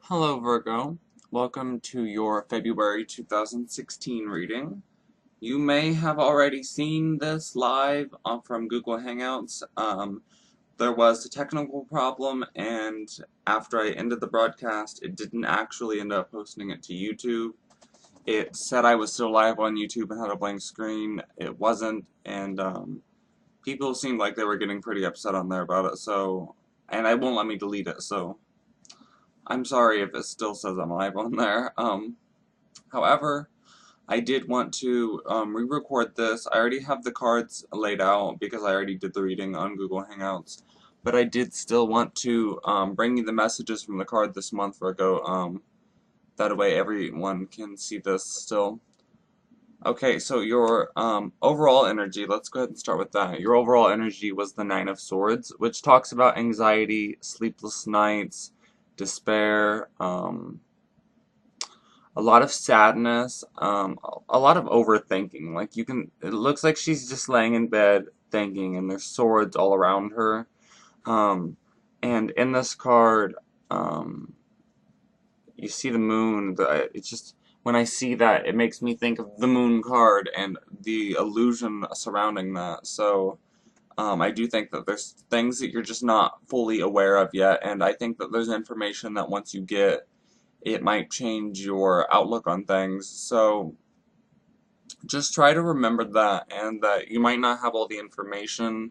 Hello Virgo, welcome to your February 2016 reading. You may have already seen this live from Google Hangouts. There was a technical problem, and after I ended the broadcast, it didn't actually end up posting it to YouTube. It said I was still live on YouTube and had a blank screen. It wasn't, and people seemed like they were getting pretty upset on there about it, and it won't let me delete it, so I'm sorry if it still says I'm live on there. However, I did want to re-record this. I already have the cards laid out because I already did the reading on Google Hangouts. But I did still want to bring you the messages from the card this month, Virgo. That way everyone can see this still. Okay, so your overall energy, let's go ahead and start with that. Your overall energy was the Nine of Swords, which talks about anxiety, sleepless nights, despair, a lot of sadness, a lot of overthinking. Like it looks like she's just laying in bed thinking, and there's swords all around her. Um, and in this card, um, you see the moon. It's just when I see that, it makes me think of the moon card and the illusion surrounding that. So. I do think that there's things that you're just not fully aware of yet, and I think that there's information that once you get, it might change your outlook on things. So just try to remember that, and that you might not have all the information.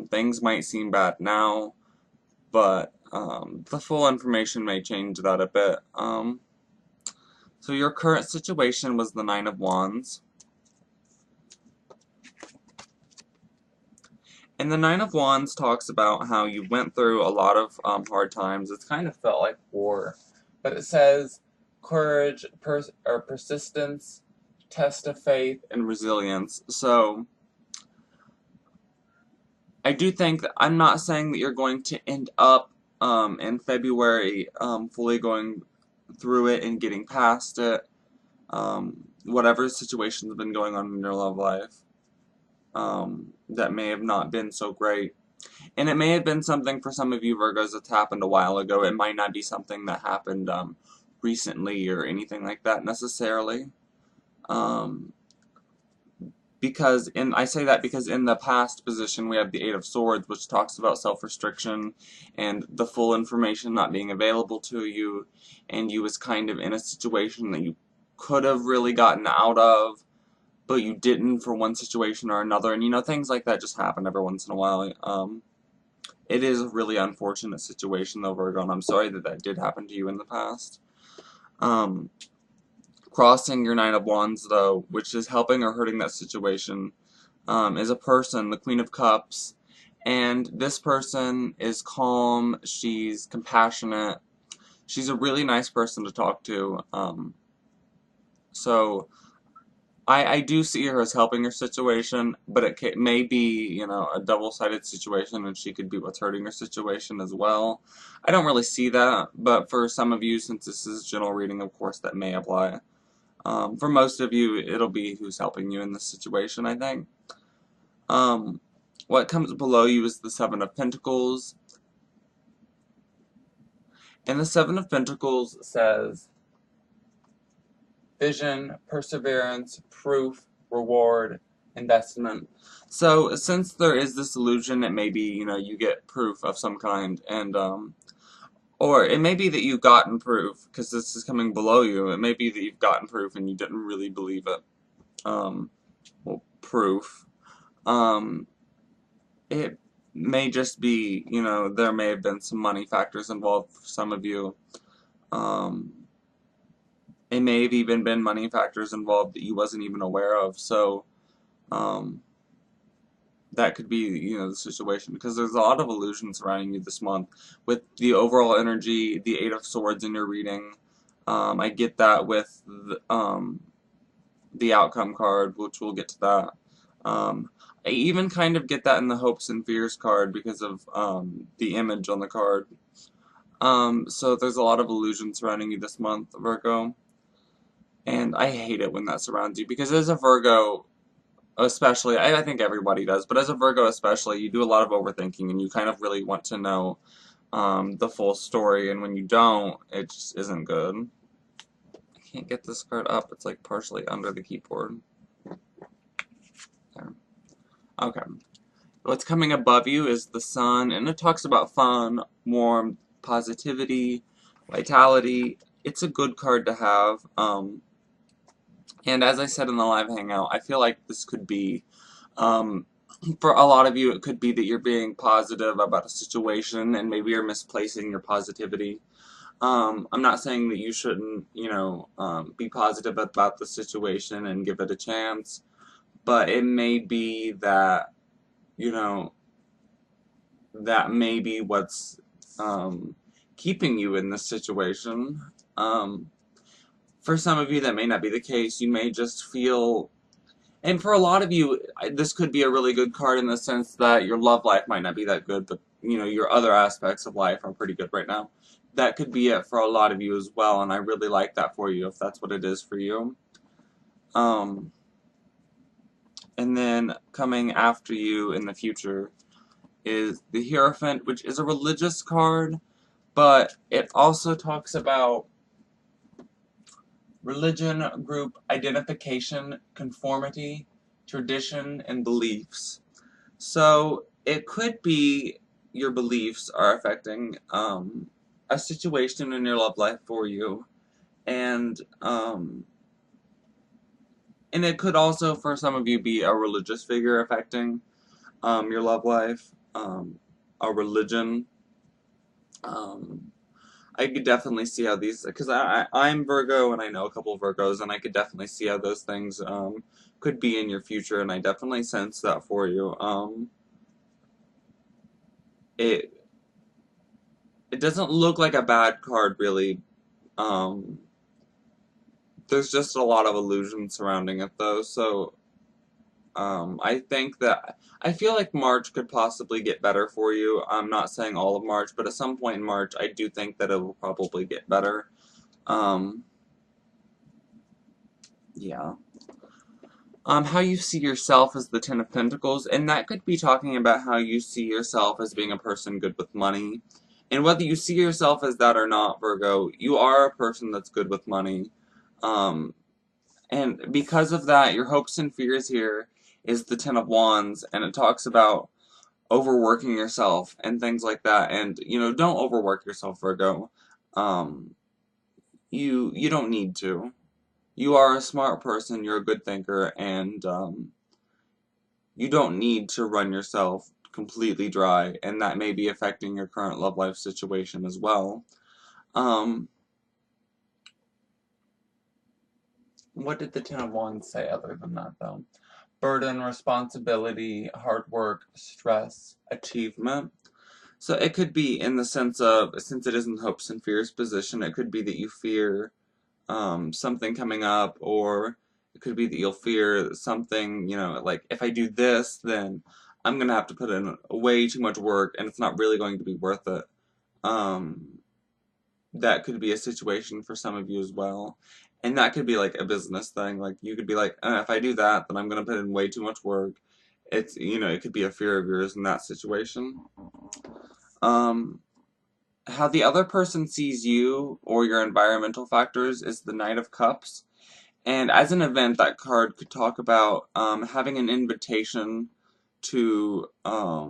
Things might seem bad now, but the full information may change that a bit. So your current situation was the Nine of Wands. And the Nine of Wands talks about how you went through a lot of hard times. It's kind of felt like war. But it says courage, persistence, test of faith, and resilience. So I do think that I'm not saying that you're going to end up in February fully going through it and getting past it. Whatever situation's been going on in your love life. That may have not been so great. And it may have been something for some of you Virgos that's happened a while ago. It might not be something that happened recently or anything like that necessarily. I say that because in the past position we have the Eight of Swords, which talks about self-restriction and the full information not being available to you, and you was kind of in a situation that you could have really gotten out of, but you didn't for one situation or another, and things like that just happen every once in a while. It is a really unfortunate situation though, Virgo, and I'm sorry that that did happen to you in the past. Crossing your Nine of Wands though, which is helping or hurting that situation, is a person, the Queen of Cups, and this person is calm, she's compassionate, she's a really nice person to talk to, so I do see her as helping her situation, but it may be, a double-sided situation, and she could be what's hurting her situation as well. I don't really see that, but for some of you, since this is general reading, of course, that may apply. For most of you, it'll be who's helping you in this situation, I think. What comes below you is the Seven of Pentacles. And the Seven of Pentacles says vision, perseverance, proof, reward, investment. So since there is this illusion, it may be, you get proof of some kind, and or it may be that you've gotten proof, because this is coming below you. It may be that you've gotten proof and you didn't really believe it. Well, proof. It may just be, there may have been some money factors involved for some of you. It may have even been money factors involved that you wasn't even aware of. So, that could be, the situation, because there's a lot of illusions surrounding you this month. With the overall energy, the Eight of Swords in your reading, I get that with the outcome card, which we'll get to that. I even kind of get that in the Hopes and Fears card because of the image on the card. So there's a lot of illusions surrounding you this month, Virgo. And I hate it when that surrounds you, because as a Virgo, especially, I think everybody does, but as a Virgo especially, you do a lot of overthinking, and you kind of really want to know the full story, and when you don't, it just isn't good. I can't get this card up. It's like partially under the keyboard. There. Okay. What's coming above you is the sun, and it talks about fun, warmth, positivity, vitality. It's a good card to have. And as I said in the live hangout, I feel like this could be, um, for a lot of you, it could be that you're being positive about a situation, and maybe you're misplacing your positivity. I'm not saying that you shouldn't, be positive about the situation and give it a chance, but it may be that, you know, that may be what's keeping you in this situation. For some of you, that may not be the case. You may just feel, and for a lot of you, this could be a really good card in the sense that your love life might not be that good, but your other aspects of life are pretty good right now. That could be it for a lot of you as well, and I really like that for you if that's what it is for you. And then coming after you in the future is the Hierophant, which is a religious card, but it also talks about religion, group identification, conformity, tradition, and beliefs. So it could be your beliefs are affecting a situation in your love life for you, and it could also, for some of you, be a religious figure affecting your love life, a religion. I could definitely see how these, because I'm Virgo and I know a couple of Virgos, and I could definitely see how those things could be in your future, and I definitely sense that for you. It it doesn't look like a bad card really. Um, there's just a lot of illusion surrounding it though, so I think that I feel like March could possibly get better for you. I'm not saying all of March, but at some point in March, I do think that it will probably get better. Um, yeah. How you see yourself as the Ten of Pentacles, and that could be talking about how you see yourself as being a person good with money. And whether you see yourself as that or not, Virgo, you are a person that's good with money. Um, and because of that, your hopes and fears here is the Ten of Wands, and it talks about overworking yourself and things like that. And, don't overwork yourself, Virgo. Um, you don't need to. You are a smart person, you're a good thinker, and you don't need to run yourself completely dry, and that may be affecting your current love life situation as well. Um, what did the Ten of Wands say other than that, though? Burden, responsibility, hard work, stress, achievement. So it could be in the sense of, since it is in hopes and fears position, it could be that you fear something coming up, or it could be that you'll fear something, like if I do this, then I'm going to have to put in way too much work and it's not really going to be worth it. That could be a situation for some of you as well. And that could be like a business thing. Like you could be like, if I do that, then I'm going to put in way too much work. It's, it could be a fear of yours in that situation. How the other person sees you or your environmental factors is the Knight of Cups. And as an event, that card could talk about having an invitation to a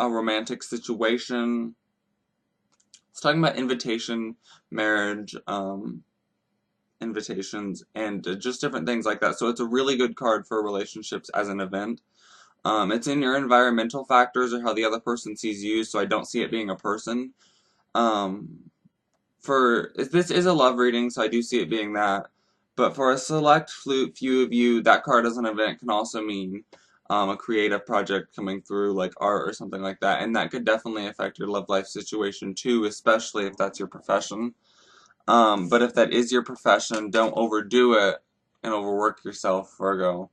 romantic situation. It's talking about invitation, marriage, invitations, and just different things like that. So it's a really good card for relationships as an event. It's in your environmental factors or how the other person sees you, so I don't see it being a person. This is a love reading, so I do see it being that. But for a select few of you, that card as an event can also mean a creative project coming through, like art or something like that. And that could definitely affect your love life situation too, especially if that's your profession. But if that is your profession, don't overdo it and overwork yourself, Virgo.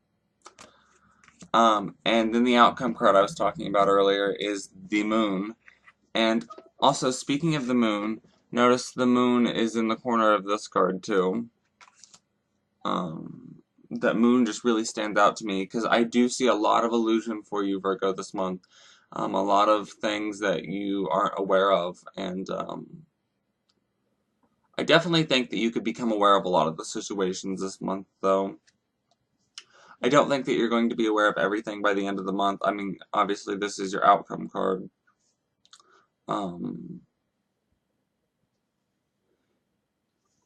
And then the outcome card I was talking about earlier is the Moon. And also, speaking of the Moon, notice the Moon is in the corner of this card too. That Moon just really stands out to me because I do see a lot of illusion for you, Virgo, this month. a lot of things that you aren't aware of, and I definitely think that you could become aware of a lot of the situations this month, though. I don't think that you're going to be aware of everything by the end of the month. I mean, obviously, this is your outcome card. Um,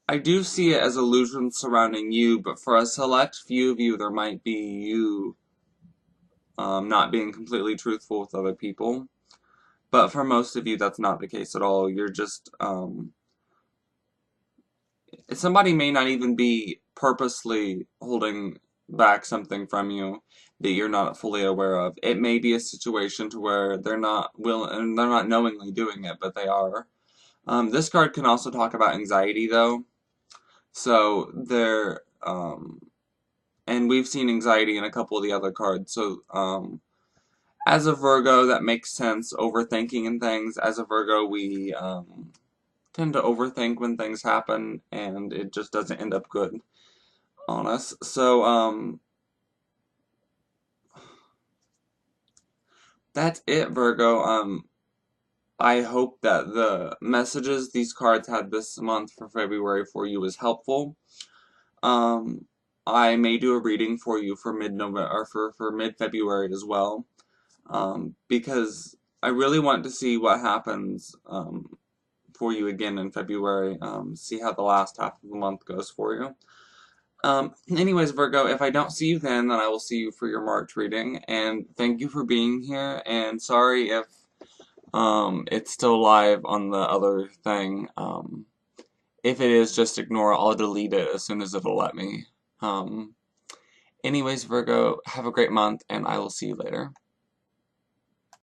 I do see it as illusions surrounding you, but for a select few of you, there might be you not being completely truthful with other people. But for most of you, that's not the case at all. You're just, somebody may not even be purposely holding back something from you that you're not fully aware of. It may be a situation to where they're not and they're not knowingly doing it, but they are. This card can also talk about anxiety, though. So and we've seen anxiety in a couple of the other cards. So, as a Virgo, that makes sense. Overthinking and things. As a Virgo, we tend to overthink when things happen, and it just doesn't end up good on us. So, that's it, Virgo. I hope that the messages these cards had this month for February for you was helpful. I may do a reading for you for mid-November or for mid-February as well, because I really want to see what happens for you again in February. See how the last half of the month goes for you. Anyways, Virgo, if I don't see you then I will see you for your March reading. And thank you for being here. And sorry if it's still live on the other thing. If it is, just ignore it. I'll delete it as soon as it'll let me. Anyways, Virgo, have a great month, and I will see you later.